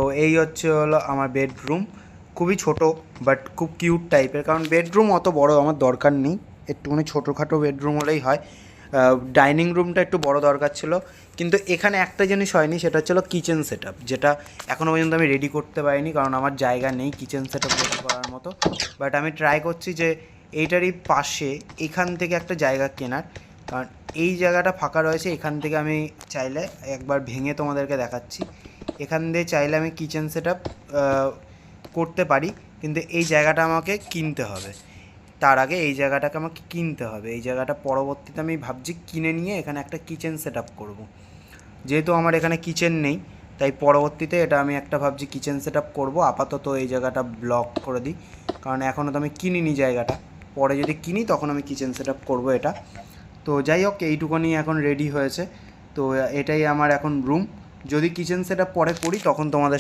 তো এই হলো আমার বেডরুম, খুবই ছোট বাট খুব কিউট টাইপের, কারণ বেডরুম অত বড় আমার দরকার নেই, একটুখানি ছোটোখাটো বেডরুম হলেই হয়। ডাইনিং রুমটা একটু বড় দরকার ছিল, কিন্তু এখানে একটা জিনিস হয়নি, সেটা হচ্ছিলো কিচেন সেট আপ, যেটা এখনও পর্যন্ত আমি রেডি করতে পারিনি, কারণ আমার জায়গা নেই কিচেন সেট আপ রেডি করার মতো। বাট আমি ট্রাই করছি যে এইটারই পাশে এখান থেকে একটা জায়গা কেনার, কারণ এই জায়গাটা ফাঁকা রয়েছে, এখান থেকে আমি চাইলে একবার ভেঙে তোমাদেরকে দেখাচ্ছি, এখান দিয়ে চাইলে আমি কিচেন সেট আপ করতে পারি, কিন্তু এই জায়গাটা আমাকে কিনতে হবে। তার আগে এই জায়গাটাকে আমাকে কিনতে হবে, এই জায়গাটা পরবর্তীতে আমি ভাবছি কিনে নিয়ে এখানে একটা কিচেন সেট আপ করবো। যেহেতু আমার এখানে কিচেন নেই, তাই পরবর্তীতে এটা আমি একটা ভাবছি কিচেন সেট আপ করবো। আপাতত এই জায়গাটা ব্লক করে দিই, কারণ এখনও তো আমি কিনিনি জায়গাটা, পরে যদি কিনি তখন আমি কিচেন সেট আপ করবো এটা। তো যাই হোক, এইটুকুনি এখন রেডি হয়েছে, তো এটাই আমার এখন রুম। যদি কিচেন সেট আপ পরে করি তখন তোমাদের সাথে